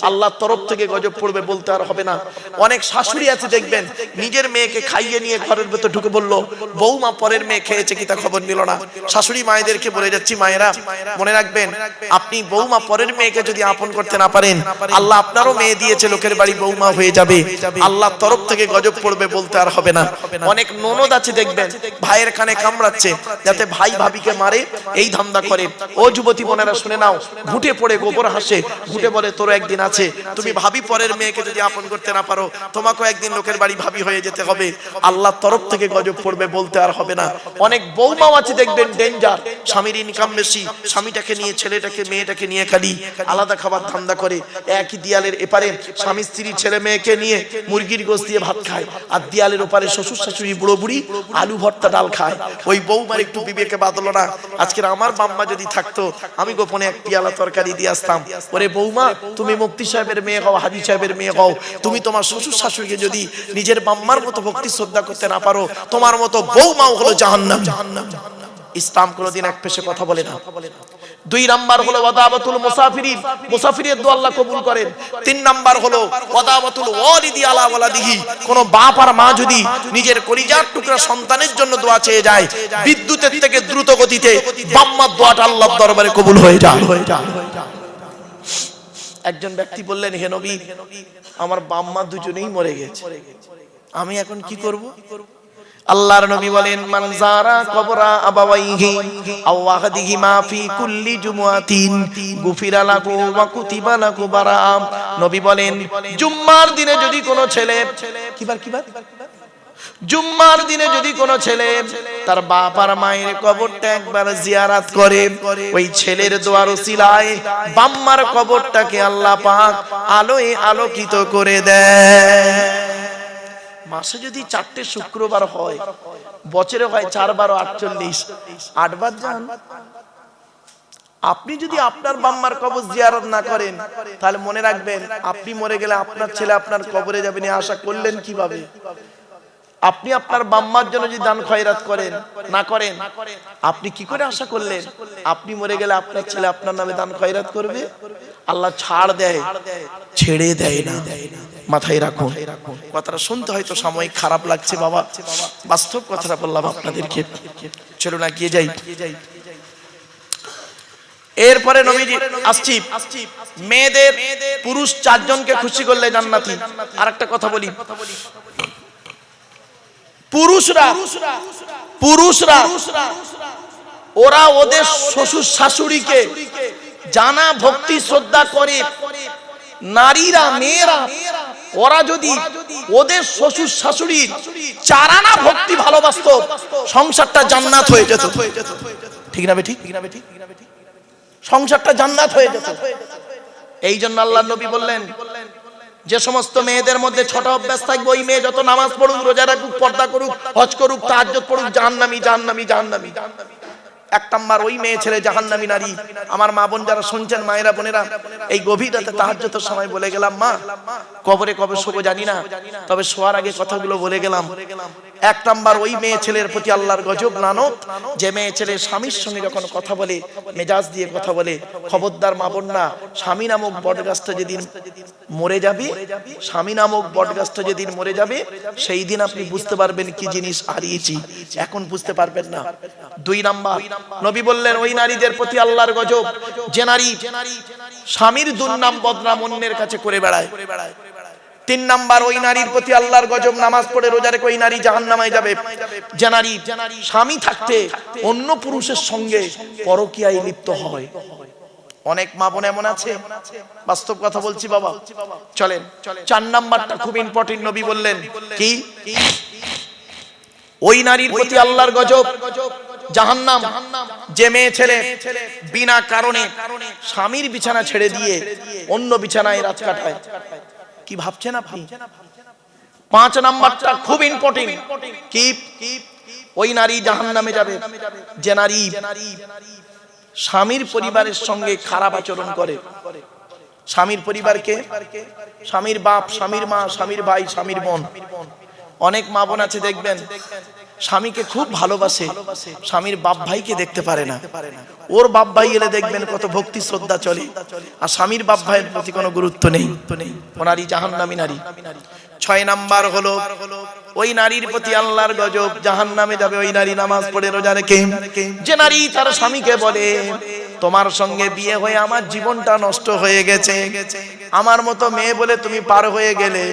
আল্লাহর তরফ থেকে গজব পড়বে বলতে আর হবে না। অনেক শাশুড়ি আছে দেখবেন নিজের মেয়েকে খাইয়ে নিয়ে ঘরের ভেতর ঢুকে বলল, বৌমা পরের মেয়ে খেয়েছে কি তা খবর নিল না। শাশুড়ি মায়েদেরকে বলে যাচ্ছি, মায়েরা মনে রাখবেন, আপনি বৌমা পরের মেয়েকে যদি আপন করতে না পারেন, আল্লাহ আপনারও মেয়ে দিয়েছে, লোকের বাড়ি বৌমা হয়ে যাবে, আল্লাহর তরফ থেকে গজব পড়বে বলতে আর হবে না। অনেক ননদ আছে দেখবেন ভাইয়ের কানে কামড়াচ্ছে যাতে ভাই ভাবিকে মারে, এই ধান্দা করে। ও যুবতী বোনেরা শুনে নাও, ঘুটে পড়ে গোবর হাসে, ঘুটে বলে তোর একদিন আছে, তুমি ভাবি পরের মেয়েকে যদি আপন করতে না পারো, তোমাকেও একদিন লোকের বাড়ি ভাবি হয়ে যেতে হবে, আল্লাহর তরফ থেকে গজব পড়বে বলতে আর হবে না। অনেক বৌমাও আছে দেখবেন ডেঞ্জার, স্বামীর ইনকাম বেশি, স্বামীটাকে নিয়ে ছেলেটাকে মেয়েটাকে নিয়ে খালি আলাদা খাবার ধান্দা করে। একই দিয়ালের এপারে স্বামী স্ত্রী ছেলে মেয়েকে নিয়ে মুরগির গোশত দিয়ে ভাত খায়, আর দিয়ালের ওপারে শ্বশুর শাশুড়ি বুড়ো বুড়ি আলু ভর্তা ডাল খায়। ওই বৌমার একটু বিবেকে বাঁধলো না, আজকের আমার বাম্মা যদি থাকতো আমি গোপনে এক পিয়ালা তরকারি দিয়ে আসতাম, ওরে বৌমা তুমি মুফতি সাহেবের মেয়ে হও, হাজী সাহেবের মেয়ে হও, তুমি তোমার শ্বশুর শাশুড়িকে যদি নিজের বাম্মার মতো ভক্তি শ্রদ্ধা করতে না পারো, তোমার মতো বৌমাও হলো জাহান্নাম। ইসলাম কোনোদিন এক পেশে কথা বলে না। দুই নাম্বার হলো ওয়াদাবাতুল মুসাফিরিন, মুসাফিরের দোয়া আল্লাহ কবুল করেন। তিন নাম্বার হলো ওয়াদাবাতুল ওয়ালিদি আলা ওয়ালাদিহি, কোন বাপ আর মা যদি নিজের কলিজার টুকরা সন্তানের জন্য দোয়া চেয়ে যায়, বিদ্যুতের থেকে দ্রুত গতিতে বাম্মার দোয়াটা আল্লাহর দরবারে কবুল হয়ে যায়। একজন ব্যক্তি বললেন, হে নবী, আমার বাম্মা দুজনেই মরে গেছে, আমি এখন কি করব? আল্লাহর নবী বলেন, মান যারা কবরা আবাওয়াইহি আও ওয়াহদিহিমা ফি কুল্লি জুমআতিন গুফিরা লাহু ওয়া কুতিবা লাহু বারাআম। নবী বলেন, জুম্মার দিনে যদি কোনো ছেলে কিবার জুম্মার দিনে যদি কোনো ছেলে তার বাপ আর মায়ের কবরটা একবার জিয়ারত করে, ওই ছেলের দোয়ার ওসিলায় বাম্মার কবরটাকে আল্লাহ পাক আলোয় আলোকিত করে দেয়। মাসে যদি 4টে শুক্রবার হয়, বছরে হয় 4 বার 48, 8 বার যান। আপনি যদি আপনার বাম্মার কবর জিয়ারত না করেন, তাহলে মনে রাখবেন আপনি মরে গেলে আপনার ছেলে আপনার কবরে যাবে, না আশা করলেন কিভাবে? আপনি আপনার বাম্মার জন্য যদি দান খয়রাত করেন না করেন, আপনি কি করে আশা করলেন আপনি মরে গেলে আপনার ছেলে আপনার নামে দান খয়রাত করবে? আল্লাহ ছাড় দেয়, ছেড়ে দেয় না। মাথায় রাখুন, কথাটা শুনতে হয়তো সাময়িক খারাপ লাগছে বাবা, বাস্তব কথাটা বললাম আপনাদেরকে। চলুন এগিয়ে যাই। এরপরে নবীজি আসছি, মেয়েদের পুরুষ 4 জনকে খুশি করলে জান্নাতি। আরেকটা কথা বলি, পুরুষরা ওরা ওদের শ্বশুর শাশুড়িকে জানা ভক্তি শ্রদ্ধা করে, নারীরা মেয়েরা ওরা যদি ওদের শ্বশুর শাশুড়ির 4 আনা ভক্তি ভালোবাসতো, সংসারটা জান্নাত হয়ে যেত। ঠিক না বেঠিক? সংসারটা জান্নাত হয়ে যেত। এই জন্য আল্লাহর নবী বললেন, যে সমস্ত মেয়েদের মধ্যে 6টা অভ্যাস থাকবে, ওই মেয়ে যত নামাজ পড়ুক, রোজা রাখুক, পর্দা করুক, হজ করুক, তাহাজ্জুদ পড়ুক, জাহান্নামী জাহান্নামী জাহান্নামী। 1 নাম্বার, ওই মেয়ে ছেলে জাহান্নামী নারী। আমার মা বোন যারা শুনছেন, মায়েরা বোনেরা, এই গভীর রাতে তাহাজ্জুদের সময় বলে গেলাম, মা কবরে কবে শোবো জানি না, তবে শোয়ার আগে কথাগুলো বলে গেলাম। 1 নাম্বার, ওই মেয়ে ছেলের প্রতি আল্লাহর গজব লানত, যে মেয়ে ছেলে স্বামীর সঙ্গে যখন কথা বলে, মেজাজ দিয়ে কথা বলে। খবরদার মা বোন না, স্বামী নামক বটগাছটা যেদিন মরে যাবে, স্বামী নামক বটগাছটা যেদিন মরে যাবে, সেই দিন আপনি বুঝতে পারবেন কি জিনিস হারিয়েছি, এখন বুঝতে পারবেন না। 2 নাম্বার, নবী বললেন, ওই নারীদের প্রতি আল্লাহর গজব যে নারী স্বামীর দুর্নাম বদনাম অন্যের কাছে করে বেড়ায়। 3 নাম্বার, ওই নারীর প্রতি আল্লাহর গজব, নামাজ পড়ে রোজা রেখে ওই নারী জাহান্নামে যাবে যে নারী স্বামী থাকতে অন্য পুরুষের সঙ্গে পরকীয়ায় লিপ্ত হয়। অনেক মা বোন এমন আছে, বাস্তব কথা বলছি বাবা। চলেন 4 নাম্বারটা খুব ইম্পর্টেন্ট। নবী বললেন কি, ওই নারীর প্রতি আল্লাহর গজব জাহান্নাম যে মেয়ে ছেলে বিনা কারণে স্বামীর বিছানা ছেড়ে দিয়ে অন্য বিছানায় রাত কাটায়। কি ভাবছেন আপনি? 5 নাম্বারটা খুব ইম্পর্টেন্ট, কি, ওই নারী জাহান্নামে যাবে যে নারী স্বামীর পরিবারের সঙ্গে খারাপ আচরণ করে। স্বামীর পরিবারকে, স্বামীর বাপ, স্বামীর মা, স্বামীর ভাই, স্বামীর বোন। অনেক মা বোন আছে দেখবেন স্বামীকে খুব ভালোবাসে, স্বামীর বাপ ভাইকে দেখতে পারে না। ওর বাপ ভাই এলে দেখবেন কত ভক্তি শ্রদ্ধা চলে, আর স্বামীর বাপ ভাইয়ের প্রতি কোনো গুরুত্ব নেই। ও নারী জাহান্নামী নারী। 6 নাম্বার হলো ওই নারীর প্রতি আল্লাহর গজব, জাহান্নামে যাবে ওই নারী নামাজ পড়ে রোজা রেখে। যে নারী তার স্বামীকে বলে তোমার সঙ্গে বিয়ে হয়ে আমার জীবনটা নষ্ট হয়ে গেছে, আমার মতো মেয়ে বলে তুমি পার হয়ে গেলে,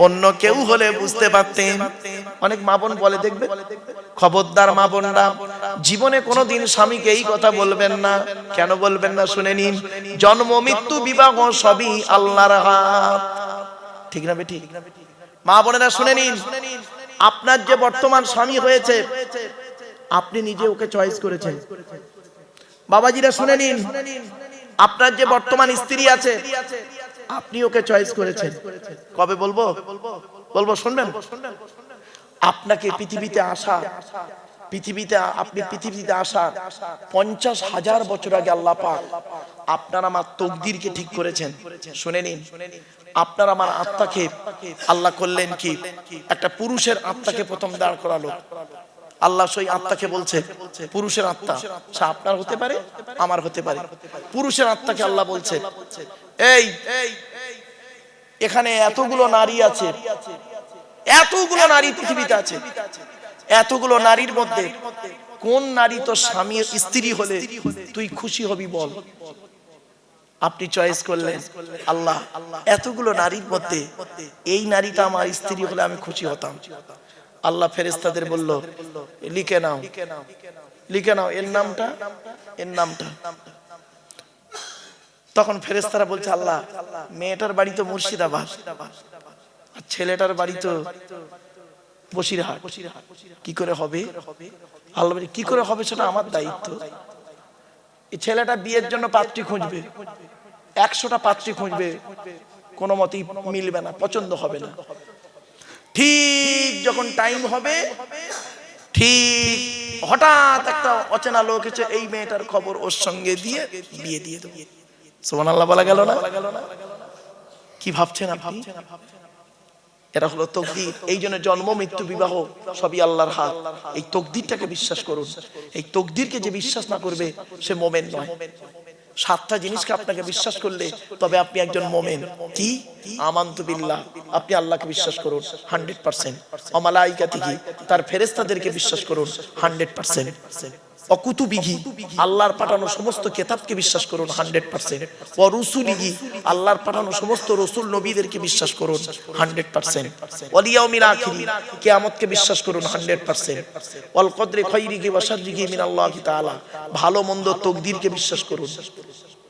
অন্য কেউ হলে বুঝতে পারতেন। অনেক মা বোন বলে দেখবে, খবরদার মা বোনরা, জীবনে কোনোদিন স্বামীকে এই কথা বলবেন না। কেন বলবেন না শুনে নিন, জন্ম মৃত্যু বিবাহ সবই আল্লাহর হাত। ঠিক না বেটি? মা বোনেরা শুনে নিন, আপনার যে বর্তমান স্বামী হয়েছে আপনি নিজে ওকে চয়েস করেছেন। বাবাজিরা শুনে নিন, আপনার যে বর্তমান স্ত্রী আছে আপনি ওকে চয়েস করেছেন। কবে বলবো? বলবো, শুনবেন? আপনাকে পৃথিবীতে আসা, আপনি পৃথিবীতে আসা 50,000 বছর আগে আল্লাহ পাক আপনার আমার তকদিরকে ঠিক করেছেন। শুনে নিন, আপনার আমার আত্মাকে আল্লাহ করলেন কি, একটা পুরুষের আত্মাকে প্রথম দাঁড় করালো। আল্লাহ সেই আত্মাকে বলছে, পুরুষের আত্মা সে আপনার হতে পারে, আমার হতে পারে। পুরুষের আত্মাকে আল্লাহ বলছে, এই এখানে এতগুলো নারী আছে, এতগুলো নারী পৃথিবীতে আছে, এতগুলো নারীর মধ্যে কোন নারী তো স্বামীর স্ত্রী হলে তুই খুশি হবি বল? আপনি চয়েস করলেন আল্লাহ, এতগুলো নারীর মধ্যে এই নারীটা আমার স্ত্রী হলে আমি খুশি হতাম। আল্লাহ ফেরেশতাদের বলল, লিখে নাও, লিখে নাও এর নামটা, এর নামটা। তখন ফেরেশতারা বলছে, আল্লাহ মেয়েটার বাড়ি তো মুর্শিদাবাদ, আর ছেলেটার বাড়ি তো বসিরহাট, কি করে হবে? আল্লাহ বলে, কি করে হবে সেটা আমার দায়িত্ব। এই ছেলেটা বিয়ের জন্য পাত্রী খুঁজবে, 100টা পাত্রী খুঁজবে, কোনো মতেই মিলবে না, পছন্দ হবে না। ঠিক যখন টাইম হবে, ঠিক হঠাৎ একটা অচেনা লোক এসে এই মেয়েটার খবর ওর সঙ্গে দিয়ে বিয়ে দিয়ে দেবে। সুবহানাল্লাহ বলা গেল না? কি ভাবছেন আপনি? এটা হলো তকদির। এই জন্য জন্ম মৃত্যু বিবাহ সবই আল্লাহর হাত। এই তকদিরটাকে বিশ্বাস করুন। এই তকদিরকে যে বিশ্বাস না করবে সে মুমিন নয়। 7টা জিনিসকে আপনাকে বিশ্বাস করলে তবে আপনি একজন মুমিন। কি? আমানতু বিল্লাহ, আপনি আল্লাহকে বিশ্বাস করুন 100%। ওয়া মালাইকাতিহি, তার ফেরেশতাদেরকে বিশ্বাস করুন 100%। অকুতুবিহি, আল্লাহর পাঠানো সমস্ত কিতাবকে বিশ্বাস করুন 100%। ওয়া রুসুলিহি, আল্লাহর পাঠানো সমস্ত রাসূল নবীদেরকে বিশ্বাস করুন 100%। ওয়াল ইয়াউমিল আখির, কিয়ামতকে বিশ্বাস করুন 100%। ওয়াল কদরি খাইরিহি ওয়া শাররিহি মিনাল্লাহি তাআলা, ভালো মন্দ তকদিরকে বিশ্বাস করুন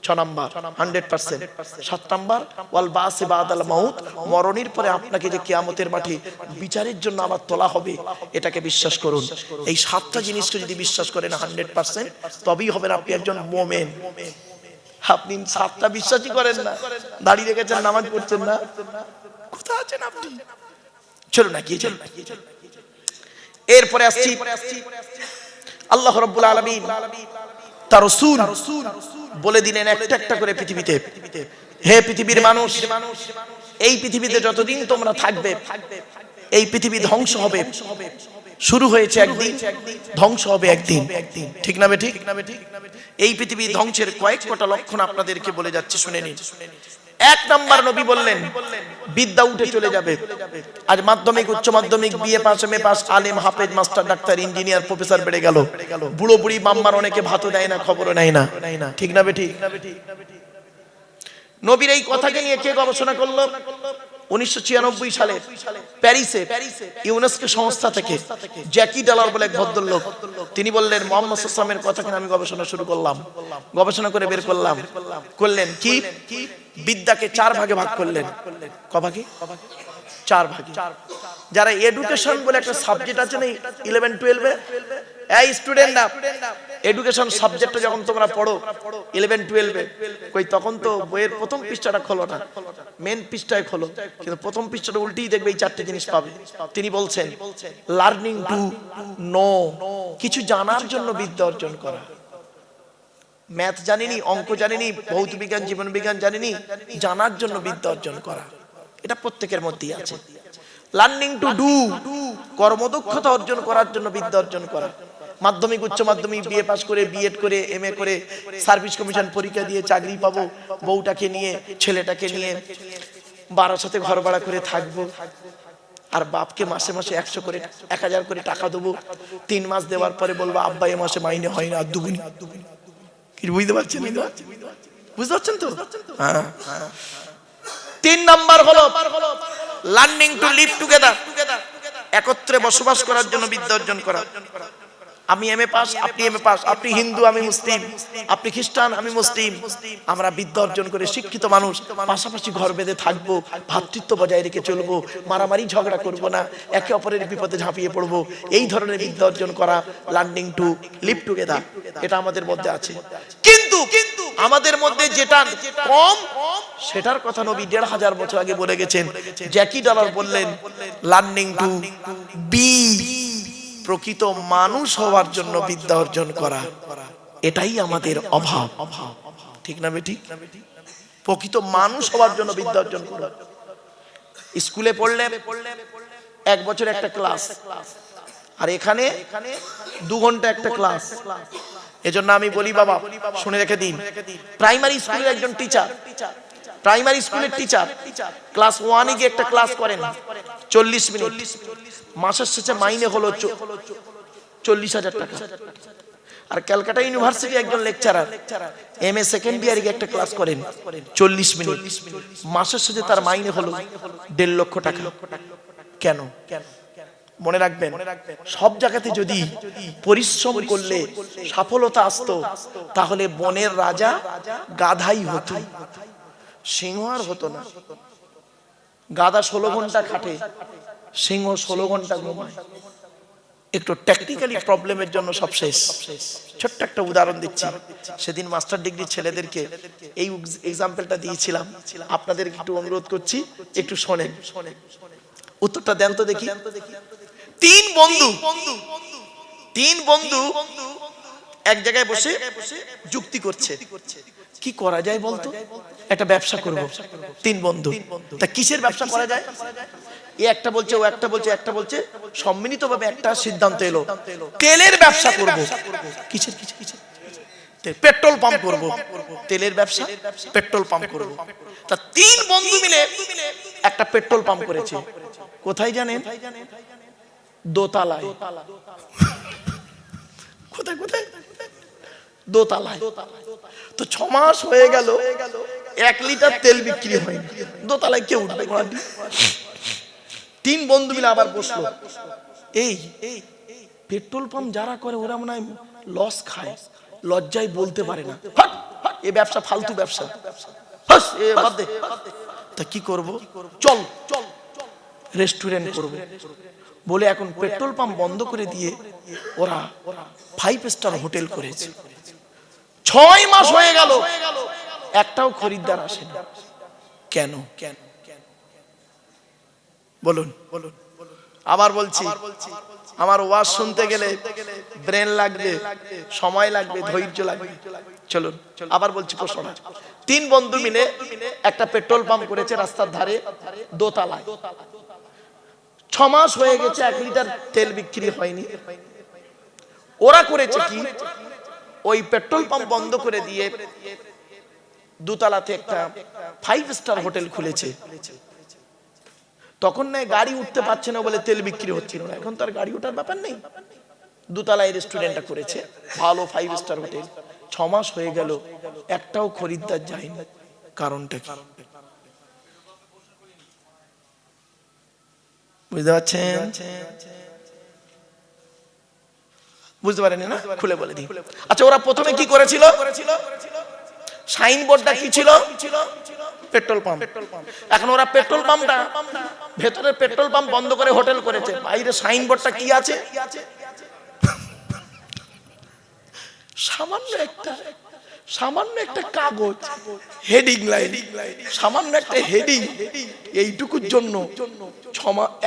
6 নাম্বার 100%। 7 নাম্বার ওয়াল বাসি বাদাল মাউত, মরণের পরে আপনাকে যে কিয়ামতের মাঠে বিচারের জন্য আবার তোলা হবে এটাকে বিশ্বাস করুন। এই 7টা জিনিসকে যদি বিশ্বাস করেন 100% তবেই হবেন আপনি একজন মুমিন। আপনি 7টা বিশ্বাসই করেন না, দাঁড়িয়ে রেখেছেন, নামাজ পড়ছেন না, কোথায় আছেন আপনি? চলুন না, কি চলুন। এরপরে আসছি, আল্লাহ রাব্বুল আলামিন তার রাসূল বলে দিলেন একটা একটা করে পৃথিবীতে, হে পৃথিবীর মানুষ, এই পৃথিবীতে যতদিন তোমরা থাকবে এই পৃথিবী ধ্বংস হবে। শুরু হয়েছে একদিন, ধ্বংস হবে একদিন। ঠিক না বেঠিক? এই পৃথিবী ধ্বংসের কয়েকটা লক্ষণ আপনাদেরকে বলে যাচ্ছে, শুনে নিন। 1 নাম্বার নবী বললেন বিদ্যা উঠে চলে যাবে। আজ মাধ্যমিক, উচ্চ মাধ্যমিক, বিএ পাস, এমএ পাস, আলেম, হাফেজ, মাস্টার, ডাক্তার, ইঞ্জিনিয়ার, প্রফেসর বেড়ে গেল। বুড়ো বুড়ি বাম্মার অনেকে ভাতও দেয় না, খবরও নেয় না। ঠিক না বেঠিক? নবীর এই কথাকে নিয়ে কে গবেষণা করলো? 1996 সালে প্যারিসে ইউনেস্কো সংস্থা থেকে জ্যাকি ডলার বলে এক ভদ্রলোক, তিনি বললেন মুহাম্মদ সাল্লাল্লাহু আলাইহি ওয়াসাল্লামের কথাকে আমি গবেষণা শুরু করলাম। গবেষণা করে বের করলেন কি, বিদ্যাকে 4 ভাগে ভাগ করলেন। ক ভাগে? 4 ভাগে। যারা এডুকেশন বলে একটা সাবজেক্ট আছে না 11-12 এ, এই স্টুডেন্টরা এডুকেশন সাবজেক্টটা যখন তোমরা পড়ো 11-12 এ, কই তখন তো বইয়ের প্রথম পৃষ্ঠাটা খোলো না, মেন পৃষ্ঠায় খোলো, কিন্তু প্রথম পৃষ্ঠাটা উল্টেই দেখবে এই 4টে জিনিস পাবে। তিনি বলছেন লার্নিং টু নো, কিছু জানার জন্য বিদ্যা অর্জন করা। ম্যাথ জানিনি, অঙ্ক জানিনি, ভৌত বিজ্ঞান, জীবন বিজ্ঞান জানিনি, জানার জন্য বিদ্যা অর্জন করা, এটা প্রত্যেকের মধ্যেই আছে। লার্নিং টু ডু, কর্মদক্ষতা অর্জন করার জন্য বিদ্যা অর্জন করা। মাধ্যমিক, উচ্চ মাধ্যমিক, বিএ পাস করে, বিএড করে, এমএ করে, সার্ভিস কমিশন পরীক্ষা দিয়ে চাকরি পাবো, বউটাকে নিয়ে, ছেলেটাকে নিয়ে বারাসাতে ঘর ভাড়া করে থাকবো, আর বাপকে মাসে মাসে 100 করে 1000 করে টাকা দেবো। 3 মাস দেওয়ার পরে বলবো আব্বা এ মাসে মাইনে হয় না, আর দুগুনি। কি বুঝতে পারছেন? বুঝতে পারছেন তো? হ্যাঁ। 3 নাম্বার হলো লার্নিং টু লিভ টুগেদার, একত্রে বসবাস করার জন্য বিদ্যা অর্জন করা। আমি এমএ পাস, আপনি এমএ পাস, আপনি হিন্দু আমি মুসলিম, আপনি খ্রিস্টান আমি মুসলিম, আমরা বিদ্যা অর্জন করে শিক্ষিত মানুষ পাশাপাশি ঘর বেঁধে থাকবো, ভ্রাতৃত্ব বজায় রেখে চলবো, মারামারি ঝগড়া করব না, একে অপরের বিপদে ঝাঁপিয়ে পড়বো। এই ধরনের বিদ্যা অর্জন করা, লার্নিং টু লিভ টুগেদার, এটা আমাদের মধ্যে আছে। কিন্তু আমাদের মধ্যে যেটা কম, সেটার কথা নবী 1500 বছর আগে বলে গেছেন। জ্যাকি ডলার বললেন লার্নিং টু বি, প্রকৃত মানুষ হওয়ার জন্য বিদ্যা অর্জন করা, এটাই আমাদের অভাব। ঠিক না বেঠিক? প্রকৃত মানুষ হওয়ার জন্য বিদ্যা অর্জন করা। স্কুলে পড়লে 1 বছর একটা ক্লাস, আর এখানে 2 ঘন্টা একটা ক্লাস। এজন্য আমি বলি বাবা শুনে রেখে দিন, প্রাইমারি স্কুলের একজন টিচার, প্রাইমারি স্কুলের টিচার ক্লাস 1 এ গিয়ে একটা ক্লাস করেন 40 মিনিট, মাসের শেষে মাইনে হলো 40,000 টাকা। আর ক্যালকাটা ইউনিভার্সিটি একজন লেকচারার এমএ সেকেন্ড ইয়ারে গিয়ে একটা ক্লাস করেন 40 মিনিট, মাসের শেষে তার মাইনে হলো 1.5 লক্ষ টাকা। কেন? মনে রাখবেন, সব জায়গাতে যদি পরিশ্রম করলে সফলতা আসতো, তাহলে বনের রাজা গাধাই হতো, সিংহ আর হতো না। গাধা 16 ঘন্টা খাটে, সিংহ 16 ঘন্টা ঘুমায়। একটু টেকনিক্যালি প্রবলেমের জন্য সব শেষ। ছোট্ট একটা উদাহরণ দিচ্ছি। সেদিন মাস্টার ডিগ্রি ছেলেদেরকে এই এক্সাম্পলটা দিয়েছিলাম, আপনাদের একটু অনুরোধ করছি একটু শোনেন, উত্তরটা দেন তো দেখি। 3 বন্ধু এক জায়গায় বসে যুক্তি করছে, কি করা যায় বলতো? একটা ব্যবসা করব। 3 বন্ধু, তা কিসের ব্যবসা করা যায়? এ একটা বলছে, ও একটা বলছে, একটা বলছে, সম্মিলিতভাবে একটা সিদ্ধান্ত এলো, তেলের ব্যবসা করব। কিসের? পেট্রোল পাম্প করব। তেলের ব্যবসা, পেট্রোল পাম্প করব। তা 3 বন্ধু মিলে একটা পেট্রোল পাম্প করেছে। কোথায় জানেন? দোতলায়। কোথায়? দোতলায়। তো 6 মাস হয়ে গেল, 1 লিটার তেল বিক্রি হয়নি। দোতলায় কে উঠবে? 3 বন্ধু মিলে আবার বসলো, এই পেট্রোল পাম্প যারা করে ওরা মনে হয় লস খায়, লজ্জায় বলতে পারে না, এ ব্যবসা ফালতু ব্যবসা, বাদ দে। তা কি করব? চল রেস্টুরেন্ট করব বলে এখন পেট্রোল পাম্প বন্ধ করে দিয়ে ওরা 5 স্টার হোটেল করেছে। 6 মাস হয়ে গেল, একটাও খরিদ্দার আসে না। কেন? বলুন। আবার বলছি, আমার ওয়াজ শুনতে গেলে ব্রেন লাগবে, সময় লাগবে, ধৈর্য লাগবে। চলুন আবার বলছি প্রশ্নটা। 3 বন্ধু মিলে একটা পেট্রোল পাম্প করেছে রাস্তার ধারে, দোতলায়। 6 মাস হয়ে গেছে, 1 লিটার তেল বিক্রি হয়নি। ওরা করেছে কি? ওই পেট্রোল পাম্প বন্ধ করে দিয়ে দোতলাতে একটা 5 স্টার হোটেল খুলেছে। তখন না গাড়ি উঠতে পারছে না বলে তেল বিক্রি হচ্ছিল না, এখন তার গাড়ি ওঠার ব্যাপার নেই। দোতলায় রেস্টুরেন্টটা করেছে, ভালো 5 স্টার হোটেল। 6 মাস হয়ে গেল, একটাও খরিদ্দার যায়নি। কারণটা কি? বুঝতে পারছেন? বুঝতে পারেন না? খুলে বলে দিই। আচ্ছা, ওরা প্রথমে কি করেছিল? সাইনবোর্ডটা কি ছিল? Petrol pump. এখন ওরা পেট্রোল পাম্পটা, ভেতরের পেট্রোল পাম্প বন্ধ করে হোটেল করেছে, বাইরে সাইনবোর্ডটা কি আছে? সামান্য একটা কাগজ, হেডিং লাইন, সামান্য একটা হেডিং। এইটুকুর জন্য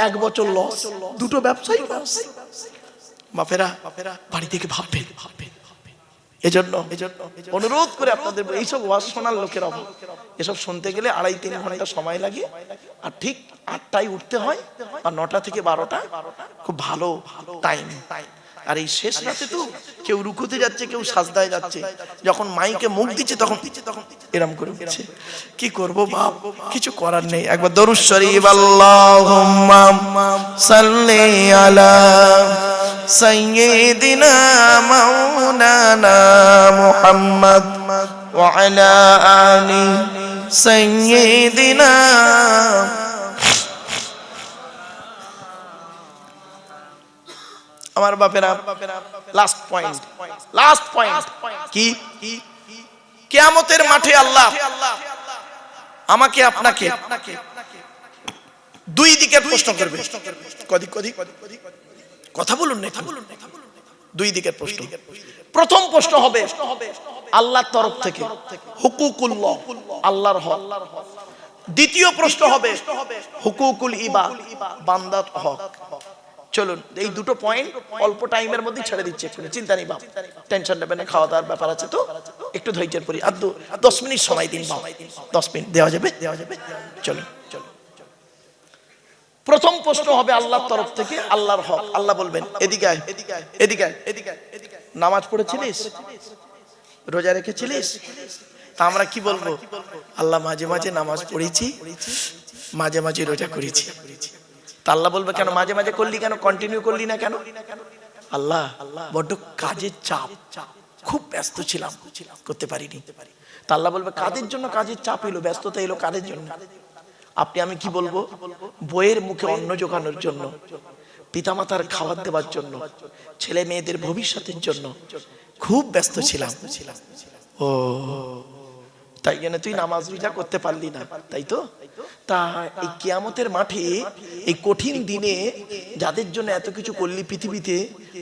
1 বছর লস, 2টো ব্যবসায়ী লস। বাপেরা বাড়ি থেকে ভাববেন, এজন্য অনুরোধ করে আপনাদের এইসব ওয়াজ শোনার লোকের অভাব। এসব শুনতে গেলে 2.5-3 ঘন্টা সময় লাগে, আর ঠিক 8টায় উঠতে হয়, আর 9টা থেকে 12টা খুব ভালো টাইম। আর এই শেষ রাতে তো কেউ রুকুতে যাচ্ছে, কেউ সাজদায় যাচ্ছে, যখন মাইকে মুখ দিচ্ছে তখন এরম করে উঠছে। কি করব বাপ, কিছু করার নেই। একবার দরুদ শরীফ আল্লাহুম্মা সাল্লি আলা সাইয়্যিদিনা মাওলানা মুহাম্মদ ওয়া আলা আলি সাইয়্যিদিনা। আমার বাপেরা, লাস্ট পয়েন্ট কি? কিয়ামতের মাঠে আল্লাহ আমাকে আপনাকে দুই দিকের প্রশ্ন করবে। কথা বলুন না, দুই দিকের প্রশ্ন। প্রথম প্রশ্ন হবে আল্লাহর তরফ থেকে, হুকুকুল্লাহ, আল্লাহর হক। দ্বিতীয় প্রশ্ন হবে হুকুকুল ইবাদ, বান্দার হক। চলুন এই দুটো পয়েন্ট অল্প টাইমের মধ্যে ছেড়ে দিচ্ছি, চিন্তা নেই বাপ, টেনশন নেবেন না, খাওয়া দাওয়ার ব্যাপার আছে তো একটু ধৈর্যের পরি। আর 10 মিনিট সময় দিন বাপ, 10 মিনিট দেওয়া যাবে? চলুন। প্রথম প্রশ্ন হবে আল্লাহর তরফ থেকে, আল্লাহর হক। আল্লাহ বলবেন এদিকে আয়, এদিকে আয়। নামাজ পড়েছিলিস? রোজা রেখেছিলিস? তা আমরা কি বলবো? আল্লাহ মাঝে মাঝে নামাজ পড়েছি, মাঝে মাঝে রোজা করেছি। তা আল্লাহ বলবে কেন মাঝে মাঝে করলি, কেন কন্টিনিউ করলি না কেন? আল্লাহ বড্ড কাজের চাপ, খুব ব্যস্ত ছিলাম, করতে পারিনি। তা আল্লাহ বলবে কাদের জন্য কাজের চাপ এলো, ব্যস্ততা এলো কাদের জন্য? আপনি আমি কি বলবো? বইয়ের মুখে অন্ন জোগানোর জন্য, পিতামাতার খাবার দেওয়ার জন্য, ছেলে মেয়েদের ভবিষ্যতের জন্য খুব ব্যস্ত ছিলাম। ও তাই জন্য তুই নামাজ রোজা করতে পারলি না, তাই তো? তা এই কিয়ামতের মাঠে, এই কঠিন দিনে যাদের জন্য এত কিছু করলি পৃথিবীতে,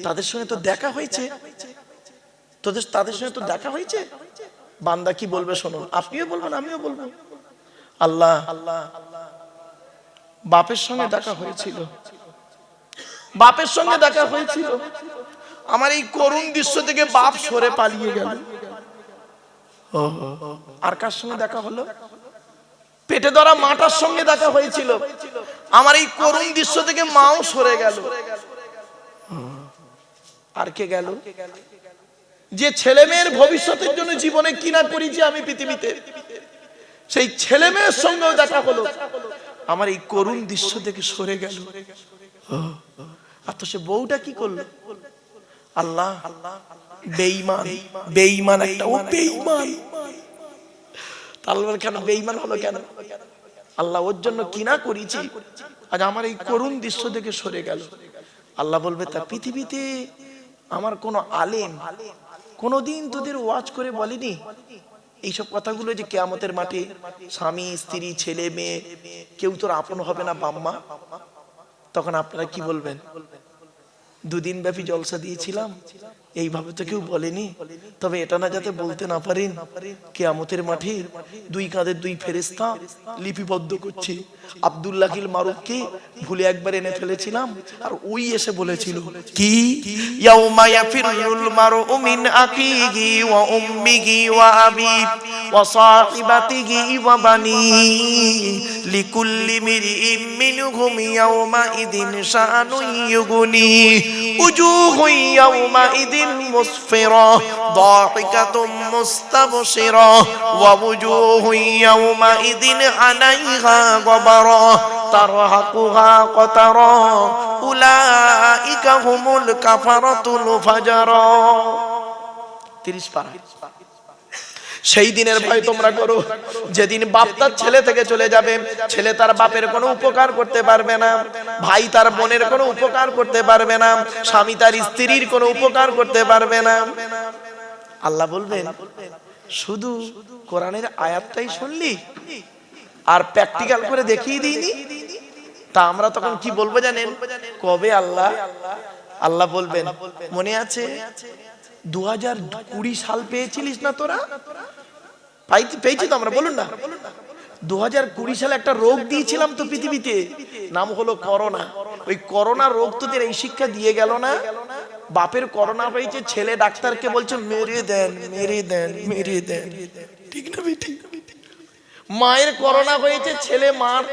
তাদের সঙ্গে তো দেখা হয়েছে, তাদের সঙ্গে তো দেখা হয়েছে। বান্দা কি বলবে শোনো, আপনিও বলবেন আমিও বলবো। আল্লাহ বাপের সঙ্গে দেখা হয়েছিল, বাপের সঙ্গে দেখা হয়েছিল, আমার এই করুণ দৃশ্য থেকে বাপ সরে পালিয়ে গেল। আর কার সঙ্গে দেখা হলো? পেটে ধরা মাটার সঙ্গে দেখা হয়েছিল, আমার এই করুণ দৃশ্য থেকে মাও সরে গেল। আর কে গেল? যে ছেলে মেয়ের ভবিষ্যতের জন্য জীবনে কিনা করেছি আমি পৃথিবীতে, সেই ছেলে মেয়ের সঙ্গেও দেখা হলো, আমার এই করুণ দৃশ্য থেকে সরে গেল। আর তো সে বউটা কি করলো? আল্লাহ বেঈমান, বেঈমান একটা, ও বেঈমান। তাহলে কেন বেঈমান হলো কেন? আল্লাহ ওর জন্য কিনা করেছি, আজ আমার এই করুণ দৃশ্য থেকে সরে গেল। আল্লাহ বলবে তা পৃথিবীতে আমার কোন আলেম কোনদিন তোদের ওয়াজ করে বলেনি এইসব কথাগুলো, যে কিয়ামতের মাঠে স্বামী স্ত্রী ছেলে মেয়ে কেউ তোর আপন হবে না বাম্মা? তখন আপনারা কি বলবেন? 2 দিন ব্যাপী জলসা দিয়েছিলাম, এইভাবে তো কেউ বলেনি। তবে এটা না যাতে বলতে না পারেন, কিয়ামতের মাঠে 2 কাঁধের 2 ফেরেশতা লিপিবদ্ধ করছে। আব্দুল্লাহিল মারুফকে ভুলে একবার এনে ফেলেছিলাম, আর ওই এসে বলেছিল কি, ইয়াউমা ইয়াফিরুল মারউ মিন আখিহি ওয়া উম্মিহি ওয়া আবিহি ওয়া সাহিবাতিহি ওয়া বানিহি লিকুল্লি মিরইম মিনহুম ইয়াউমা ইদিন শাআনুন ইউগনি উজুহু ইয়াউমা ইদিন মুসফিরা দাহিকাতুম মুস্তাবশিরা ওয়া উজুহু ইয়াউমা ইদিন আলাইহা গবারা তারহাকুহা কতারা উলাইকা হুমুল কাফারাতুল ফাজারা। 30 পারা। সেই দিনের ভয় তোমরা করো যেদিন বাপ তার ছেলে থেকে চলে যাবে, ছেলে তার বাপের কোনো উপকার করতে পারবে না, ভাই তার বোনের কোনো উপকার করতে পারবে না, স্বামী তার স্ত্রীর কোনো উপকার করতে পারবে না। আল্লাহ বলবেন শুধু কোরআনের আয়াতটাই শুনলি আর প্র্যাকটিক্যাল করে দেখিয়ে দিইনি? তা আমরা তখন কি বলবো জানেন? কবে আল্লাহ? আল্লাহ বলবেন মনে আছে 2020 সাল পেয়েছিলিস না তোরা? পেয়েছি তো আমরা, বলুন না। 2020 সালে একটা রোগ দিয়েছিলাম তো পৃথিবীতে, নাম হলো করোনা। ওই করোনা রোগ তোদের এই শিক্ষা দিয়ে গেল না বাপের করোনা হয়েছে, ছেলে ডাক্তারকে বলছে মেরে দেন মেরে দেন মেরে দেন, ঠিক না বেটি? মায়ের করোনা হয়েছে, ছেলে মার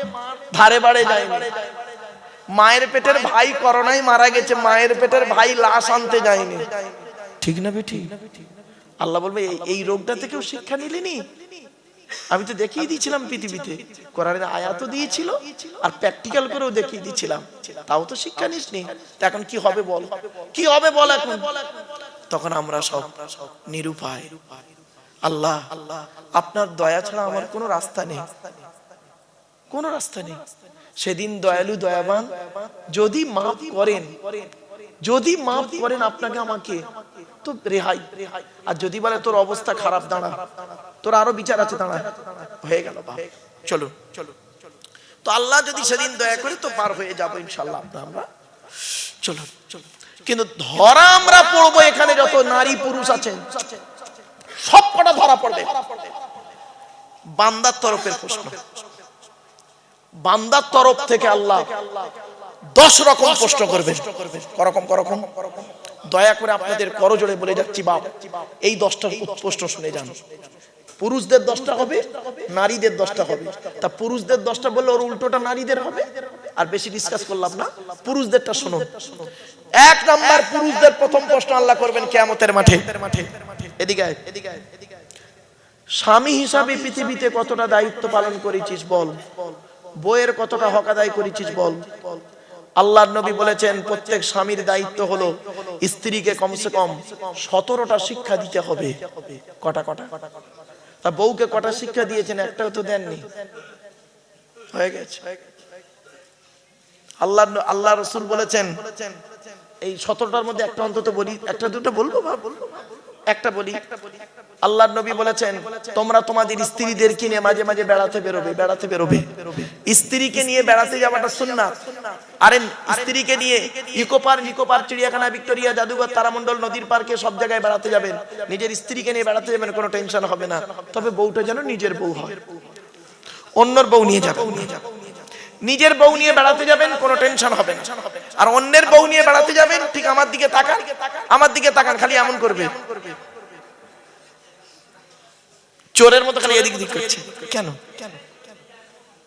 ধারে বাড়ে যায় না। মায়ের পেটের ভাই করোনায় মারা গেছে, মায়ের পেটের ভাই লাশ আনতে যায়নি, ঠিক না বেটি? আল্লাহ বলবে এই রোগটা থেকেও শিক্ষা নিলেনি? আমি তো দেখিয়ে দিয়েছিলাম পৃথিবীতে, কোরআনের আয়াতও দিয়েছিল আর প্র্যাকটিক্যাল করেও দেখিয়ে দিয়েছিলাম, তাও তো শিক্ষা নিসনি। এখন কি হবে বল, কি হবে বল এখন? তখন আমরা সব নিরুপায়। আল্লাহ, আপনার দয়া ছাড়া আমার কোনো রাস্তা নেই, কোনো রাস্তা নেই। সেদিন দয়ালু দয়াবান যদি মাফ করেন, যদি মাফ করেন আপনাকে আমাকে, তো রেহাই। আর যদি বলে তোর অবস্থা খারাপ, দাঁড়া, তোর আরো বিচার আছে, দাঁড়া, হয়ে গেল, চলো চলো। তো আল্লাহ যদি সেদিন দয়া করে তো পার হয়ে যাবো ইনশাল্লাহ আমরা, চলো চলো। কিন্তু ধরা আমরা পড়বো, এখানে যত নারী পুরুষ আছেন সব কটা ধরা পড়বে। বান্দার তরফের প্রশ্ন, বান্দার তরফ থেকে আল্লাহ 10 রকম প্রশ্ন করবেন। করকম করকম, দয়া করে আপনাদের করজোড়ে বলে যাচ্ছি বাপ, এই 10টা প্রশ্ন শুনে যান। পুরুষদের 10টা হবে, নারীদের 10টা হবে। তা পুরুষদের 10টা বললে ওর উল্টোটা নারীদের হবে, আর বেশি ডিসকাস করলাম না, পুরুষদেরটা শুনুন। 1 নাম্বার পুরুষদের প্রথম প্রশ্ন আল্লাহ করবেন কিয়ামতের মাঠে। এদিকে স্বামী হিসাবে পৃথিবীতে কতটা দায়িত্ব পালন করেছিস বল, বইয়ের কতটা হক আদায় করেছিস বল। আল্লাহর নবী বলেছেন প্রত্যেক স্বামীর দায়িত্ব হলো স্ত্রীকে কমসে কম 17টা শিক্ষা দিতে হবে। কটা কটা? তা বউকে কটা শিক্ষা দিয়েছেন? একটাও তো দেননি, হয়ে গেছে। আল্লাহ রাসূল বলেছেন এই 17টার মধ্যে একটা অন্তত বলি, একটা দুটো বলবো, একটা বলি। আল্লাহর নবী বলেছেন তোমরা তোমাদের স্ত্রীদেরকে নিয়ে মাঝে মাঝে বেড়াতে বেরোবে, বেড়াতে বেরোবে। স্ত্রীকে নিয়ে বেড়াতে যাওয়াটা সুন্নাত। আরে স্ত্রীকে নিয়ে ইকো পার্ক, চিড়িয়াখানা, ভিক্টোরিয়া, জাদুঘর, তারামণ্ডল, নদীর পার্কে সব জায়গায় বেড়াতে যাবেন। নিজের স্ত্রীকে নিয়ে বেড়াতে যাবেন, কোনো টেনশন হবে না। তবে বউটা যেন নিজের বউ হয়, অন্যের বউ নিয়ে যাবেন। নিজের বউ নিয়ে বেড়াতে যাবেন, কোনো টেনশন হবে না। আর অন্যের বউ নিয়ে বেড়াতে যাবেন, ঠিক আমার দিকে তাকান, আমার দিকে তাকান, খালি এমন করবে, চোরের মতো খালি এদিক দিক করছে কেন?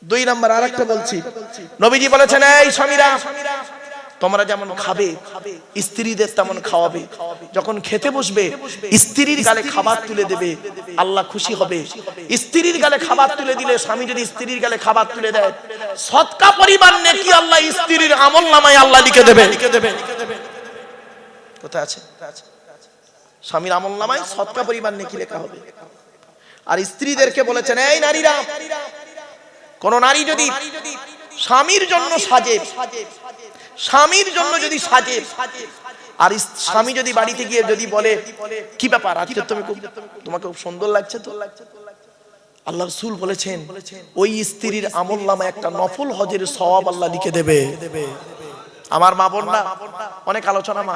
2 নাম্বার আরেকটা বলছি, নবীজি বলেছেন এই স্বামীরা তোমরা যেমন খাবে স্ত্রীদের তেমন খাওয়াবে। যখন খেতে বসবে স্ত্রীর গালে খাবার তুলে দেবে, আল্লাহ খুশি হবে। স্ত্রীর গালে খাবার তুলে দিলে, স্বামী যদি স্ত্রীর গালে খাবার তুলে দেয়, সদকা পরিমাণ নেকি আল্লাহ স্ত্রীর আমলনামায় আল্লাহ লিখে দেবে। কোথায় আছে? স্বামীর আমলনামায় সদকা পরিমাণ নেকি লেখা হবে। আর স্ত্রীদেরকে বলেছেন এই নারীরা, কোন নারী যদি স্বামীর জন্য সাজে, স্বামীর জন্য যদি সাজে, আর স্বামী যদি বাড়িতে গিয়ে যদি বলে কি ব্যাপার আজকে তোমাকে খুব সুন্দর লাগছে তো, আল্লাহ রাসূল বলেছেন ওই স্ত্রীর আমলনামায় একটা নফল হজের সওয়াব আল্লাহ লিখে দেবে। আমার মা বোনরা অনেক আলোচনা, মা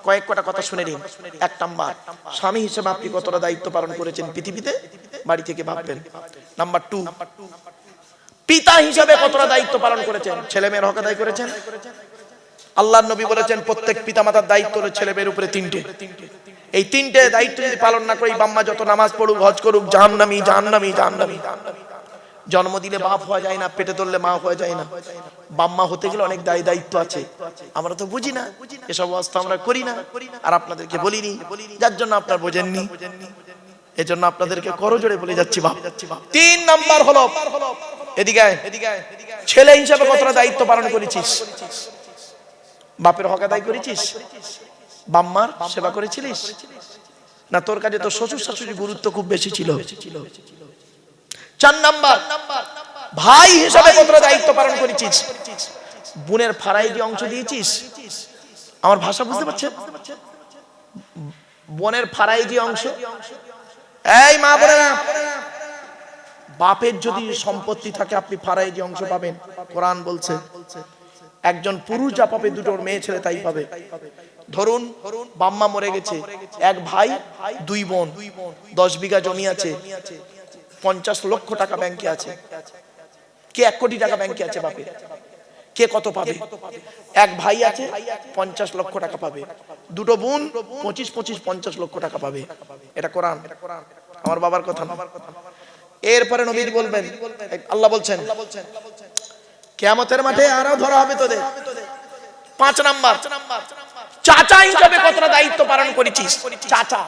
কয়েক কটা কথা শুনে নিন। 1 নাম্বার, স্বামী হিসেবে আপনি কতটা দায়িত্ব পালন করেছেন পৃথিবীতে, বাড়ি থেকে ভাববেন। নাম্বার 2, পিতা হিসেবে কতটা দায়িত্ব পালন করেছেন, ছেলে মেয়ের হক আদায় করেছেন। আল্লাহর নবী বলেছেন প্রত্যেক পিতামাতার দায়িত্ব হলো ছেলে মেয়ের উপরে 3টে। এই 3টে দায়িত্ব যদি পালন না করি, বাম্মা যত নামাজ পড়ুক, হজ করুক, জাহান্নামী জাহান্নামী জাহান্নামী। জন্ম দিলে বাপ হওয়া যায় না, পেটে ধরলে মা হওয়া যায় না। বাম্মা হতে গেলে অনেক দায়িত্ব আছে, আমরা তো বুঝি না, এসব অবস্থা আমরা করি না, আর আপনাদেরকে বলিনি, যার জন্য আপনারা বোঝেননি। এজন্য আপনাদেরকে করজোড়ে বলে যাচ্ছি বাপ। 3 নাম্বার হলো এদিকে ছেলে হিসাবে কতটা দায়িত্ব পালন করেছিস, বাপের হক আদায় করেছিস, বাম্মার সেবা করেছিলিস না, তোর কাছে তো শ্বশুর শাশুড়ির গুরুত্ব খুব বেশি ছিল। 4 নাম্বার, ভাই হিসাবে কতটা দায়িত্ব পালন করেছিস, বোনের ফারাইজি অংশ দিয়েছিস। আমার ভাষা বুঝতে পারছেন? বোনের ফারাইজি অংশ। এই মা বোনেরা, বাপের যদি সম্পত্তি থাকে আপনি ফারাইজি অংশ পাবেন। কোরআন বলছে একজন পুরুষ যা পাবে, দুটো মেয়ে ছেলে তাই পাবে। ধরুন বাম্মা মরে গেছে, 1 ভাই 2 বোন, 10 বিঘা জমি আছে, 50 লক্ষ টাকা ব্যাংকে আছে। কে 1 কোটি টাকা ব্যাংকে আছে বাপের, কে কত পাবে? এক ভাই আছে 50 লক্ষ টাকা পাবে, দুটো বোন 25-25-50 লক্ষ টাকা পাবে। এটা কোরআন, আমার বাবার কথা না। এরপরে নবীজি বলবেন, আল্লাহ বলছেন কিয়ামতের মাঠে আরো ধরা হবে তোদের। 5 নাম্বার, চাচা হিসেবে কতটা দায়িত্ব পালন করেছিস। চাচা,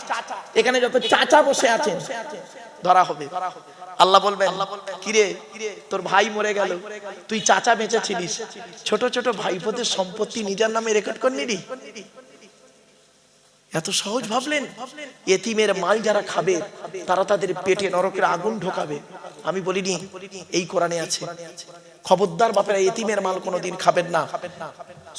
এখানে যত চাচা বসে আছেন ধরা হবে। আল্লাহ বলবেন, কিরে তোর ভাই মরে গেল, তুই চাচা বেঁচে ছিলিস, ছোট ছোট ভাইপোদের সম্পত্তি নিজের নামে রেকর্ড করলি? এত সহজ ভাবলেন? এতিমের মাল যারা খাবে তারা তাদের পেটে নরকের আগুন ঢোকাবে। আমি বলিনি, এই কোরআনে আছে। খবরদার বাপেরা এতিমের মাল কোনোদিন খাবেন না।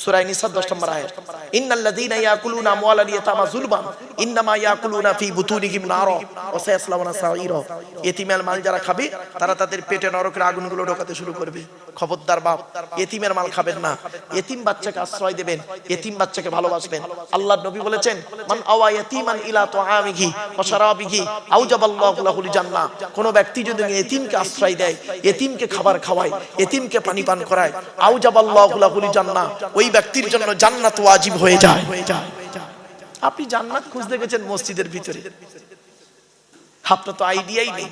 সূরা নিসা 10 নম্বর আয়াত, ইন্নাল্লাযীনা ইয়াকুলুনা আমওয়ালাল ইয়াতামা যুলমান ইন্নামা ইয়াকুলুনা ফি বুতুনিহিম নারা ওয়া সায়াসলাউনা সাঈরা। এতিমের মাল যারা খাবে তারা তাদের পেটে নরকের আগুনগুলো ঢোকাতে শুরু করবে। খবরদার বাপ, এতিমের মাল খাবেন না। এতিম বাচ্চাকে আশ্রয় দেবেন, এতিম বাচ্চাকে ভালোবাসবেন। আল্লাহর নবী বলেছেন, মান আওয়া ইয়াতীমান ইলা তুআমিহি ওয়া শারাবিহি আওজাবাল্লাহু লাহুল জান্নাহ। কোন ব্যক্তি যদি এতিমকে আশ্রয় দেয়, এতিমকে খাবার খাওয়ায়, এতিমকে পানি পান করায়, আওজাবাল্লাহু লাহুল জান্নাহ, ওই ব্যক্তির জন্য জান্নাত ওয়াজিব হয়ে যায়। আপনি জান্নাত খুঁজতে গেছেন মসজিদের ভিতরে, আপনার তো আইডিয়াই নেই।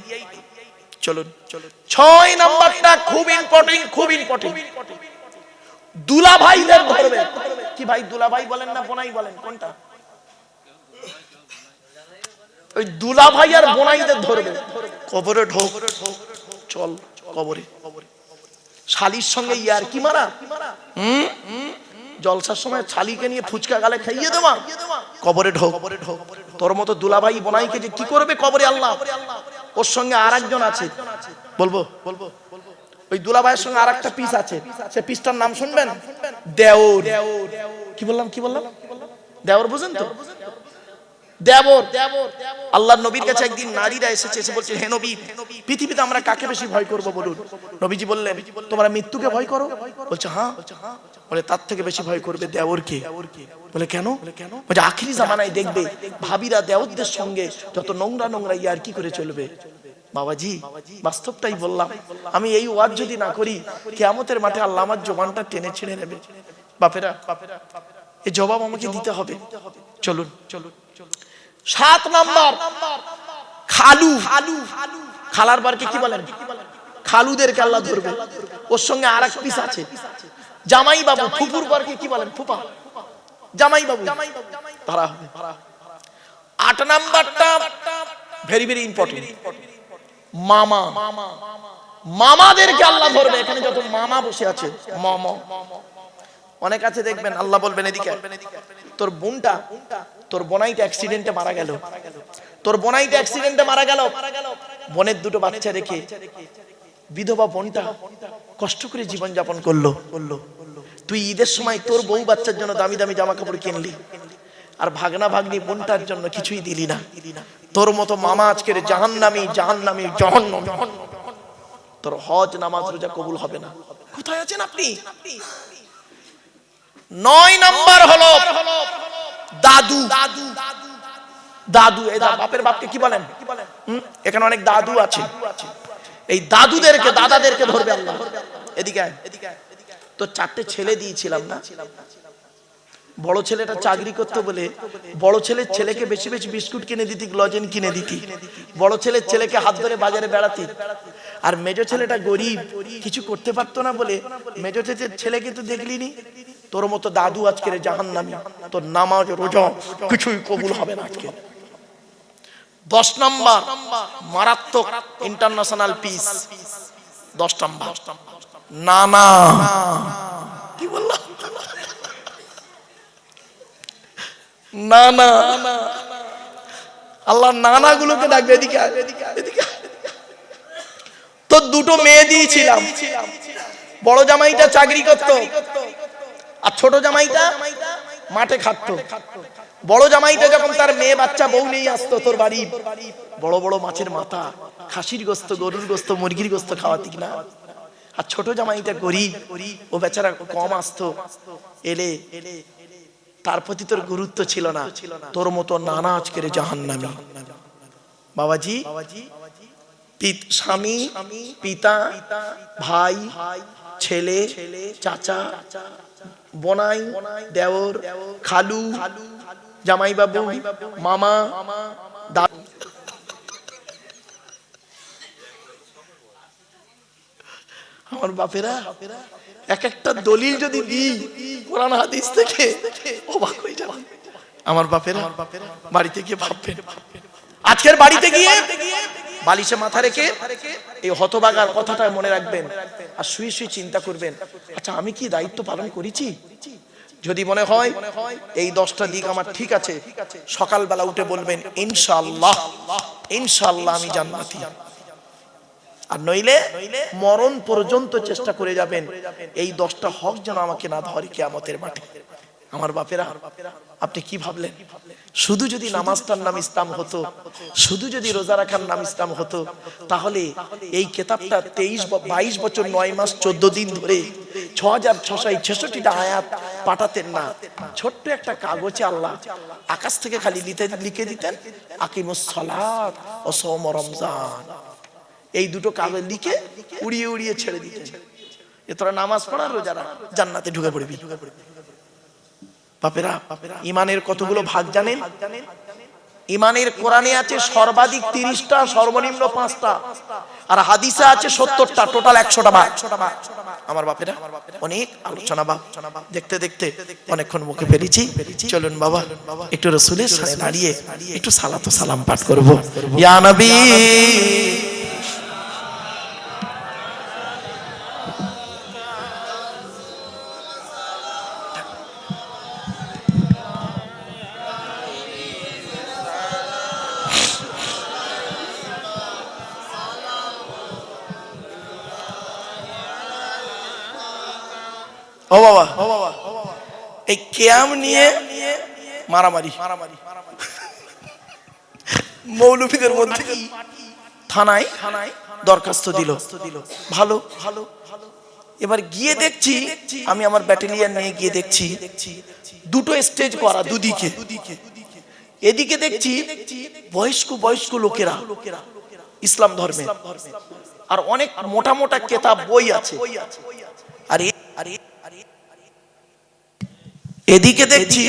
চলুন 6 নাম্বারটা খুব ইম্পর্টেন্ট, খুব ইম্পর্টেন্ট। দুলা ভাইদের ধরবে। কি ভাই, দুলা ভাই বলেন না বোনাই বলেন, কোনটা? ওই দুলা ভাই আর বোনাইদের ধরবে। কবরে ঢোক, চল কবরে। শালির সঙ্গে ইয়ার কি মারা, জলসার সময় শালিকে নিয়ে ফুচকা গালে খাইয়ে দেওয়া, কবরে ঢোক। তোর মতো দুলাভাই বোনাইকে যে কি করবে কবরে আল্লাহ। ওর সঙ্গে আর একজন আছে, বলবো ওই দুলাভাইয়ের সঙ্গে আর একটা পিস আছে, সে পিসটার নাম শুনবেন, দেওর। কি বললাম? দেওর বুঝেন তো? দেবর। আল্লাহর নবীর কাছে একদিন নারীরা এসেছে, এসে বলছে, হে নবী, পৃথিবীতে আমরা কাকে বেশি ভয় করব বলুন? নবীজি বললেন, তোমরা মৃত্যুকে ভয় করো? বলছে হ্যাঁ। বলে তার থেকে বেশি ভয় করবে দেওরকে। বলে কেন? বলে আখিরি জামানায় দেখবে ভাবিরা দেওরদের সঙ্গে যত নোংরা নোংরা ইয়ার কি করে চলবে। বাবাজি, বাস্তবটাই বললাম। আমি এই ওয়াজ যদি না করি, কিয়ামতের মাঠে আল্লাহ আমার জবানটা টেনে ছিঁড়ে নেবে। বাপেরা, এই জবাব আমাকে দিতে হবে। চলুন 7 নাম্বার, খালু। খালার বারকে কি বলেন? খালুদেরকে আল্লাহ ধরবে। ওর সঙ্গে আর এক পিস আছে, জামাই বাবু। ফুপুর বারকে কি বলেন? ফুপা। জামাই বাবু ধরা হবে। 8 নাম্বারটা ভেরি ভেরি ইম্পর্টেন্ট, মামা। মামাদেরকে আল্লাহ ধরবে। এখানে যত মামা বসে আছে, মামা অনেক আছে দেখবেন। আল্লাহ বলবেন, এদিকে তোর বোনটা, তোর বোনাইটা অ্যাক্সিডেন্টে মারা গেল, তোর বোনাইটা অ্যাক্সিডেন্টে মারা গেল। বোনের দুটো বাচ্চা রেখে বিধবা বোনটা কষ্ট করে জীবন যাপন করলো। তুই ঈদের সময় তোর বউ বাচ্চার জন্য দামি দামি জামা কাপড় কিনলি, আর ভাগনা ভাগ্নি বোনটার জন্য কিছুই দিলি না। তোর মতো মামা আজকের জাহান্নামী, জাহান্নামী, জাহান্নামী। তোর হজ নামাজ রোজা কবুল হবে না। কোথায় আছেন আপনি? 9 নাম্বার হলো দাদু। দাদু, এই বাপের বাপকে কি বলেন? এখানে অনেক দাদু আছে। এই দাদুদেরকে, দাদাদেরকে ধরবে আল্লাহ। এদিকে তো 4টে ছেলে দিয়েছিলাম না? বড় ছেলেটা চাকরি করতে বলে বড় ছেলের ছেলেকে বেশি বেশি বিস্কুট কিনে দিতি, লজেন কিনে দিতি। বড় ছেলের ছেলেকে হাত ধরে বাজারে বেড়াতি। আর মেজো ছেলেটা গরিব, কিছু করতে পারতো না বলে মেজো ছেলেকে তো দেখলিনি। তোর মতো দাদু আজকের জাহান্নামী, তোর নামাজ রোজা কিছুই কবুল হবে না আজকে। 10 নাম্বার মারাত্মক ইন্টারন্যাশনাল পিস। 10 নাম্বার নানা। কি বললাম? নানা। আল্লাহ নানা গুলোকে ডাকবে, এদিকে এদিকে। তো দুটো মেয়ে দিয়েছিলাম। বড় জামাইটা চাকরি করতো, আর ছোট জামাইটা মাঠে খাটতো। বড় জামাইটা যখন তার মেয়ে বাচ্চা বউ নিয়ে আসতো তোর বাড়ি, বড় বড় মাছের মাথা, খাসির গোস্ত, গরুর গোস্ত, মুরগির গোস্ত খাওয়াতি না। আর ছোট জামাইটা গরিব, ও বেচারা কম আসতো। এলে তার প্রতি তোর গুরুত্ব ছিল না। তোর মতো নানা আজকের জাহান্নামী। বাবাজি, স্বামী, পিতা, ভাই, ছেলে, চাচা, বোনাই, দেওর, খালু, জামাইবাবু, মামা, দাদু। আমার বাপেরা এক একটা দলিল যদি দিই কোরআন হাদিস থেকে অবাক হয়ে যাবে। আমার বাপেরা বাড়িতে গিয়ে ভাববেন, আজকের বাড়িতে গিয়ে বালিশে মাথা রেখে এই হতভাগার কথাটা মনে রাখবেন আর শুয়ে শুয়ে চিন্তা করবেন, আচ্ছা আমি কি দায়িত্ব পালন করেছি? যদি মনে হয় এই 10টা দিক আমার ঠিক আছে, সকালবেলা উঠে বলবেন ইনশাআল্লাহ, ইনশাআল্লাহ আমি জান্নাতি। আর নইলে মরণ পর্যন্ত চেষ্টা করে যাবেন এই 10টা হক যেন আমাকে না ধরে কিয়ামতের মাঠে। আমার বাপেরা, আপনি কি ভাবলেন শুধু যদি নামাজটার নাম ইসলাম হতো, শুধু যদি রোজা রাখার নাম ইসলাম হতো, তাহলে এই কিতাবটা 22 বছর 9 মাস 14 দিন ধরে 6666টা আয়াত পাঠাতেন না। ছোট্ট একটা কাগজে আল্লাহ আকাশ থেকে খালি লিখে দিতেন আকিমুস সালাত ও সওম রমজান। এই দুটো কাগজ লিখে উড়িয়ে উড়িয়ে ছেড়ে দিতেন, এ তোরা নামাজ পড়া রোজা রাখ, জান্নাতে ঢুকে পড়বি। বাপেরা, ইমানের কতগুলো ভাগ জানেন? ইমানের কোরআনে আছে সর্বাধিক 30টা, সর্বনিম্ন 5টা, আর হাদিসে আছে 70টা, টোটাল 100টা ভাগ। আমার বাপেরা অনেক আলোচনা ভাব দেখতে দেখতে অনেকক্ষণ মুখে পেরেছি। চলুন বাবা একটু রাসূলের সামনে দাঁড়িয়ে একটু সালাত ও সালাম পাঠ করব। ইয়া নবী ও বাবা, এই কিয়াম নিয়ে মারামারি মৌলভীদের মধ্যে থানায় দরখাস্ত দিল। ভালো, এবার গিয়ে দেখছি, আমি আমার ব্যাটালিয়ন নিয়ে গিয়ে দেখছি দুটো স্টেজ করা দুদিকে। এদিকে দেখছি বয়স্ক লোকেরা ইসলাম ধর্মে, আর অনেক মোটা মোটা কিতাব বই আছে। আর এদিকে দেখছি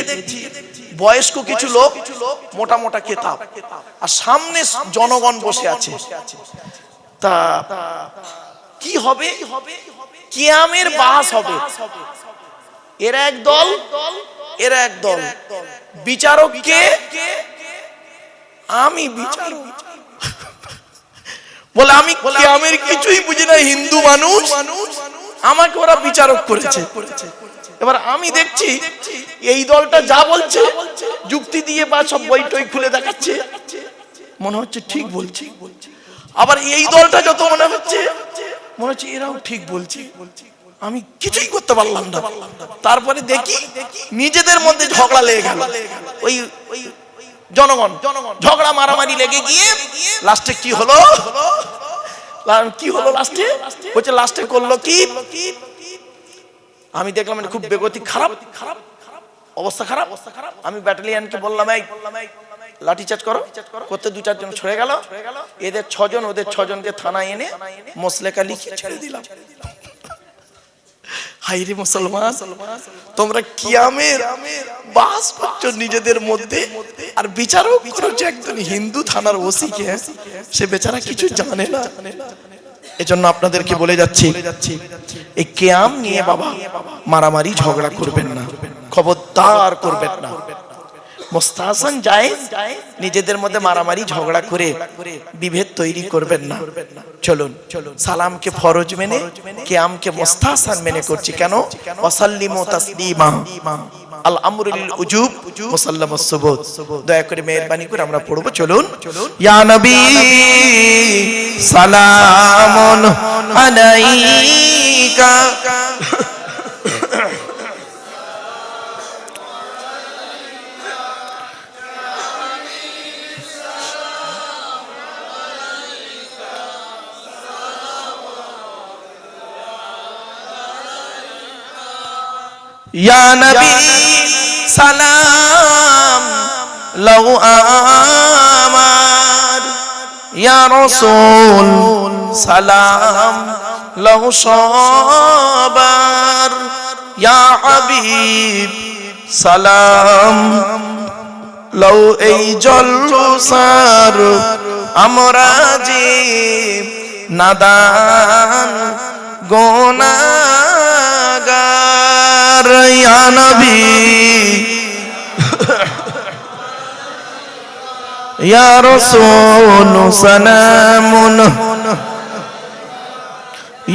বয়স্ক কিছু লোক, মোটা মোটা কিতাব, আর সামনে জনগণ বসে আছে। তা কি হবে? কিয়ামের বাস হবে। এরা এক দল, এরা এক দল। বিচারক কে? আমি বিচারক। বলে আমি কিয়ামের কিছুই বুঝি না, হিন্দু মানুষ, আমাকে ওরা বিচারক করেছে। এবার আমি দেখছি এই দলটা যা বলছে যুক্তি দিয়ে বা সব বই টই খুলে দেখাচ্ছে, মনে হচ্ছে ঠিক বলছে। আবার এই দলটা যত মনে হচ্ছে এরাও ঠিক বলছে। আমি কিছুই করতে পারলাম না। তারপরে দেখি নিজেদের মধ্যে ঝগড়া লেগে গেল। ওই জনগণ ঝগড়া মারামারি লেগে গিয়ে লাস্টে কি হলো? লাস্টে করলো কি? আমি দেখলাম খুব বেগতিক খারাপ অবস্থা, খারাপ। আমি ব্যাটালিয়নকে বললাম এই লাঠি চার্জ করো। করতে 2-4 জন ছড়ে গেল। এদের 6 জন, ওদের 6 জনকে থানায় এনে মসলেকা লিখে ছেড়ে দিলাম। হাইরে মুসলমান, তোমরা কিয়ামের বাস করছো নিজেদের মধ্যে, আর বিচারক করছো একজন হিন্দু থানার ওসিকে। সে বেচারা কিছু জানে না। এজন্য আপনাদেরকে বলে যাচ্ছি, এই কিয়াম নিয়ে বাবা মারামারি ঝগড়া করবেন না, খবরদার করবেন না। মুস্তাহসান জায়েজ, নিজেদের মধ্যে মারামারি ঝগড়া করে বিভেদ তৈরি করবেন না। চলুন সালামকে ফরজ মেনে কিয়ামকে মুস্তাহসান মেনে করছি। কেন? ওয়াসাল্লিমু তাসলিমা, আল আমরু লিল উজুব মুসাল্লামাস সুবুত। দয়া করে মেহেরবানি করে আমরা পড়ব। চলুন। ইয়া নবী সালামুন আলাইকা ইয়া নবী সালাম লাউ আমার, ইয়া রাসূল সালাম লও সবার, ইয়া হাবিব সালাম লও এই জলসার, আমরা যে নাদান গুনাহগার। ইয়া নবী ইয়া রাসূল সালামুন,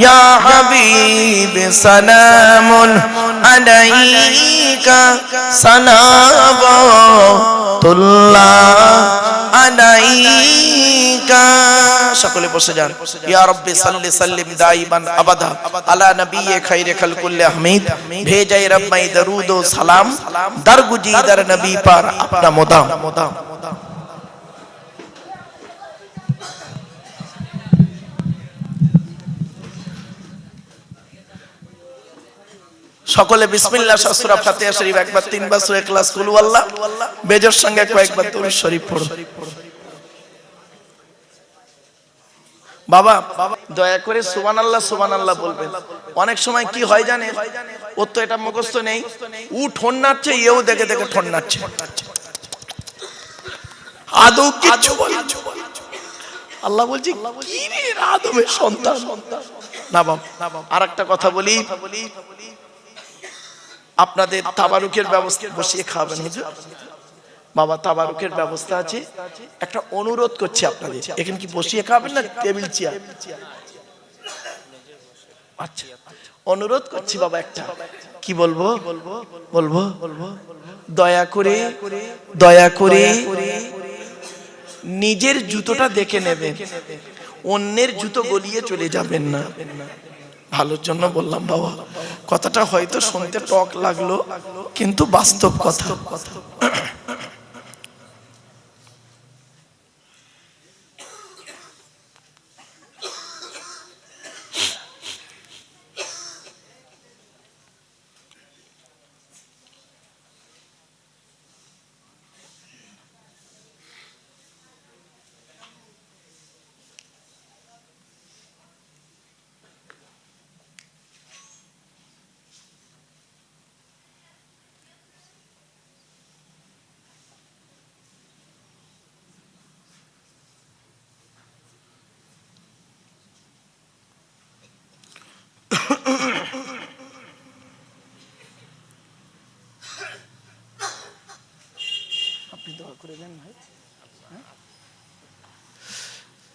ইয়া হাবিব সালামুন আলাইকা, সালাওয়াতুল্লাহ আলাইকা। সকলে বসে যান। ইয়া রাব্বি সাল্লি সাল্লিম দাইমান আবাদা আলা নবিয়্যি খায়রে খালকুল্লি হামিদ, ভেজায়ে রব্বাই দরুদ ও সালাম দরগুজি দর নবী পার আপনা মুদাম। সকলে বিসমিল্লাহ সূরা ফাতিহা শরীফ একবার, তিনবার সূরা ইখলাস, কুল ওয়াল্লাহ বেজর সঙ্গে কয়েকবার দরুদ শরীফ পড়ো। বাবা দয়া করে সুবহানাল্লাহ সুবহানাল্লাহ বলবেন। অনেক সময় কি হয় জানেন, ওর তো এটা মুখস্থ নেই, ও ঠোন নাড়ছে, এও দেখে দেখে ঠোন নাড়ছে, আদৌ কিছু বলে। আল্লাহ বলছি কি রে আদমের সন্তান। না বাবা আরেকটা কথা বলি, আপনাদের তাবারুকের ব্যবস্থা বসিয়ে খাবেন হুজুর। বাবা তাবারুকের ব্যবস্থা আছে, একটা অনুরোধ করছি আপনাদের, এখানে কি বসিয়ে খাবেন না টেবিল চেয়ার? আচ্ছা অনুরোধ করছি বাবা, একটা কি বলবো বলবো দয়া করে দয়া করে নিজের জুতোটা দেখে নেবেন, অন্যের জুতো গলিয়ে চলে যাবেন না। ভালোর জন্য বললাম বাবা, কথাটা হয়তো শুনতে টক লাগলো কিন্তু বাস্তব কথা।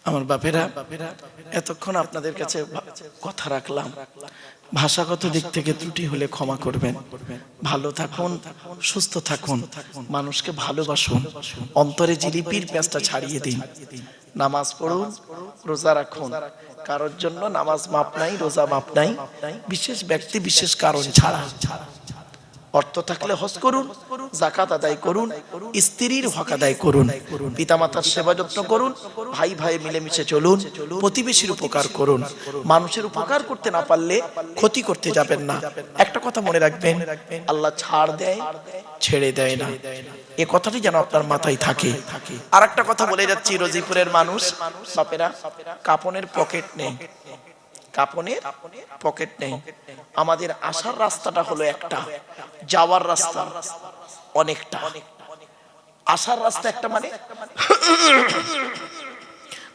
আমার বাপেরা, এতক্ষণ আপনাদের কাছে কথা রাখলাম, ভাষাগত দিক থেকে ত্রুটি হলে ক্ষমা করবেন। ভালো থাকুন, সুস্থ থাকুন, মানুষকে ভালোবাসুন, অন্তরে জিলিপির পেঁচটা ছাড়িয়ে দিন, নামাজ পড়ুন, রোজা রাখুন। কারোর জন্য নামাজ মাপ নাই, রোজা মাপ নাই, বিশেষ ব্যক্তি বিশেষ কারণ ছাড়া। অর্থ থাকলে হজ করুন, যাকাত আদায় করুন, স্ত্রীর হক আদায় করুন, পিতামাতার সেবা যত্ন করুন, ভাই ভাই মিলেমিশে চলুন, প্রতিবেশীর উপকার করুন। মানুষের উপকার করতে না পারলে ক্ষতি করতে যাবেন না। একটা কথা মনে রাখবেন, আল্লাহ ছাড় দেয়, ছেড়ে দেয় না। এই কথাটি যেন আপনার মাথায় থাকে। আর একটা কথা বলে যাচ্ছি, রোজিপুরের মানুষ বাপেরা, কাপনের পকেট নেই, কাপনের পকেট নেই। আমাদের আসার রাস্তাটা হলো একটা, যাওয়ার রাস্তা অনেকটা। আসার রাস্তা একটা মানে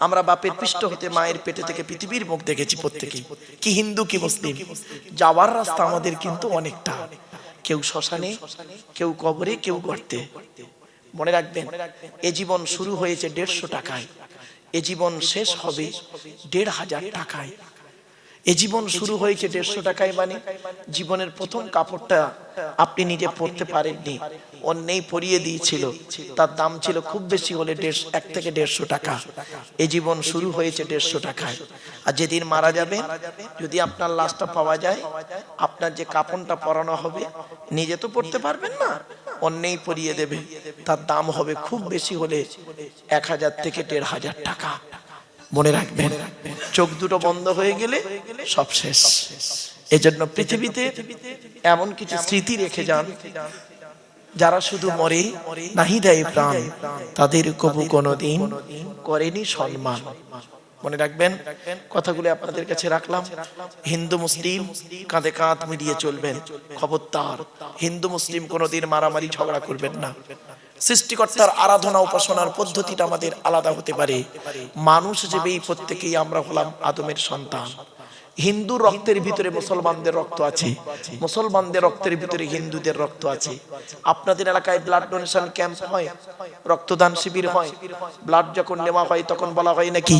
আমরা বাপের পৃষ্ঠ হতে মায়ের পেটে থেকে পৃথিবীর মুখ দেখেছি প্রত্যেকেই, কি হিন্দু কি মুসলিম। যাওয়ার রাস্তা আমাদের কিন্তু অনেকটা, কেউ শ্মশানে, কেউ কবরে, কেউ গর্তে। মনে রাখবেন, এ জীবন শুরু হয়েছে 150 টাকায়, এ জীবন শেষ হবে 1500 টাকায়। এ জীবন শুরু হয়েছে 150 টাকায়, মানে জীবনের প্রথম কাপড়টা আপনি নিজে পরতে পারেননি, অন্যেই পরিয়ে দিয়েছিল, তার দাম ছিল খুব বেশি হলে 1 থেকে 150 টাকা। এ জীবন শুরু হয়েছে 150 টাকায়। আর যেদিন মারা যাবে, যদি আপনার লাশটা পাওয়া যায়, আপনার যে কাপড়টা পরানো হবে নিজে তো পরতে পারবেন না, অন্যেই পরিয়ে দেবে, তার দাম হবে খুব বেশি হলে 1000 থেকে 1500 টাকা। মনে রাখবেন, চোখ দুটো বন্ধ হয়ে গেলে সব শেষ। এজন্য পৃথিবীতে এমন কিছু স্মৃতি রেখে যান যারা শুধু মরে নাহি দেয় প্রাণ, তাদের কবু কোনোদিন করেনি সম্মান। মনে রাখবেন, কথাগুলো আপনাদের কাছে রাখলাম। হিন্দু মুসলিম কাঁধে কাঁধ মিলিয়ে চলবেন। খবরদার হিন্দু মুসলিম কোনোদিন মারামারি ঝগড়া করবেন না। সৃষ্টিকর্তার আরাধনা উপাসনার পদ্ধতিটা আমাদের আলাদা হতে পারে। মানুষ হিসেবেই প্রত্যেকেই আমরা হলাম আদমের সন্তান। হিন্দু রক্তের ভিতরে মুসলমানদের রক্ত আছে, মুসলমানদের রক্তের ভিতরে হিন্দুদের রক্ত আছে। আপনাদের এলাকায় ব্লাড ডোনেশন ক্যাম্প হয়, রক্তদান শিবির হয়, ব্লাড যখন নেওয়া হয় তখন বলা হয় নাকি